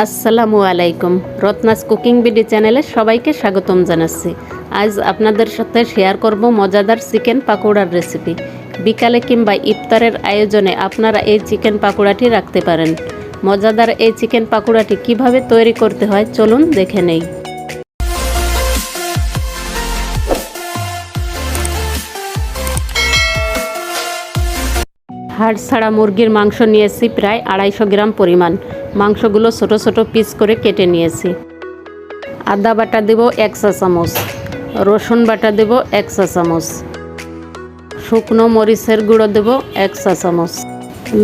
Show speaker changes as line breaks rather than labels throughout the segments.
আসসালামু আলাইকুম। Ratna's cooking BD চ্যানেলে সবাইকে স্বাগতম জানাচ্ছি। আজ আপনাদের সাথে শেয়ার করব মজাদার চিকেন পাকোড়ার রেসিপি। বিকালে কিংবা ইফতারের আয়োজনে আপনারা এই চিকেন পাকোড়াটি রাখতে পারেন। মজাদার এই চিকেন পাকোড়াটি কিভাবে তৈরি করতে হয় চলুন দেখে নেই। হাড় ছাড়া মুরগির মাংস নিয়েছি প্রায় 250 গ্রাম পরিমাণ। মাংসগুলো ছোট ছোট পিস করে কেটে নিয়েছি। আদা বাটা দেব 1 চা চামচ, রসুন বাটা দেব 1 চা চামচ, শুকনো মরিচের গুঁড়ো দেব 1 চা চামচ,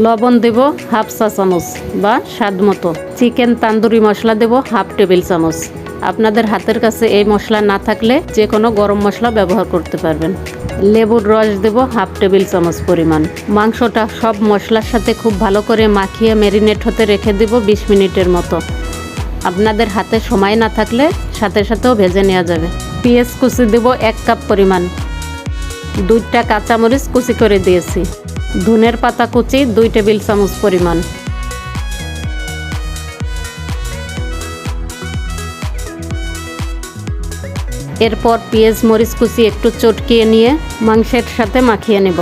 লবণ দেব 1/2 চা চামচ বা স্বাদ মতো। চিকেন তান্দুরি মশলা দেব 1/2 টেবিল চামচ। আপনাদের হাতের কাছে এই মশলা না থাকলে যে কোনো গরম মশলা ব্যবহার করতে পারবেন। লেবুর রস দেব 1/2 টেবিল চামচ পরিমাণ। মাংসটা সব মশলার সাথে খুব ভালো করে মাখিয়ে ম্যারিনেট হতে রেখে দেব 20 মিনিটের মতো। আপনাদের হাতে সময় না থাকলে সাথে সাথেও ভেজে নেওয়া যাবে। পেঁয়াজ কুচি দেব 1 কাপ পরিমাণ। 2টা কাঁচামরিচ কুচি করে দিয়েছি। ধনের পাতা কুচি 2 টেবিল চামচ পরিমাণ। এরপর পেঁয়াজ মরিচ কুচি একটু চটকিয়ে নিয়ে মাংসের সাথে মাখিয়ে নেব।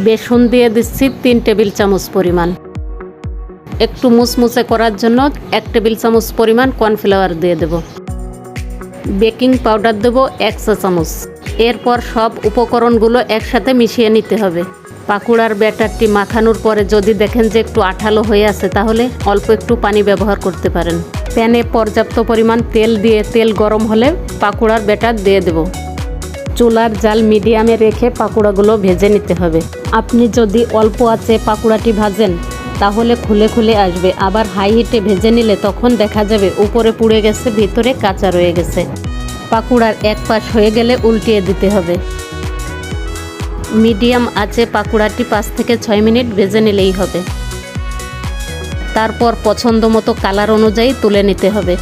বেসন দিয়ে দিচ্ছি 3 টেবিল চামচ পরিমাণ। একটু মুচমুচে করার জন্য 1 টেবিল চামচ পরিমাণ কর্নফ্লাওয়ার দিয়ে দেব। বেকিং পাউডার দেব 1 চা চামচ। এরপর সব উপকরণগুলো একসাথে মিশিয়ে নিতে হবে। পাকোড়ার ব্যাটারটি মাখানোর পরে যদি দেখেন যে একটু আঠালো হয়ে আছে তাহলে অল্প একটু পানি ব্যবহার করতে পারেন। প্যানে পর্যাপ্ত পরিমাণ তেল দিয়ে তেল গরম হলে পাকোড়ার ব্যাটার দিয়ে দেব। চুলার জাল মিডিয়ামে রেখে পাকোড়াগুলো ভেজে নিতে হবে। আপনি যদি অল্প আঁচে পাকোড়াটি ভাজেন তাহলে খুলে খুলে আসবে, আবার হাই হিটে ভেজে নিলে তখন দেখা যাবে উপরে পুড়ে গেছে, ভিতরে কাঁচা রয়ে গেছে। পাকোড়ার এক পাশ হয়ে গেলে উল্টিয়ে দিতে হবে। মিডিয়াম আঁচে পাকোড়াটি 5 থেকে 6 মিনিট ভেজে নিলেই হবে। তারপর পছন্দ মতো কালার অনুযায়ী তুলে নিতে হবে।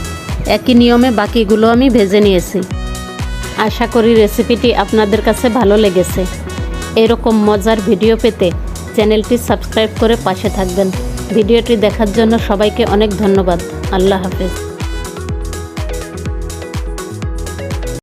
একই নিয়মে বাকিগুলো আমি ভেজে নিয়েছি। আশা করি রেসিপিটি আপনাদের কাছে ভালো লেগেছে। এরকম মজার ভিডিও পেতে চ্যানেলটি সাবস্ক্রাইব করে পাশে থাকবেন। ভিডিওটি দেখার জন্য সবাইকে অনেক ধন্যবাদ। আল্লাহ হাফেজ।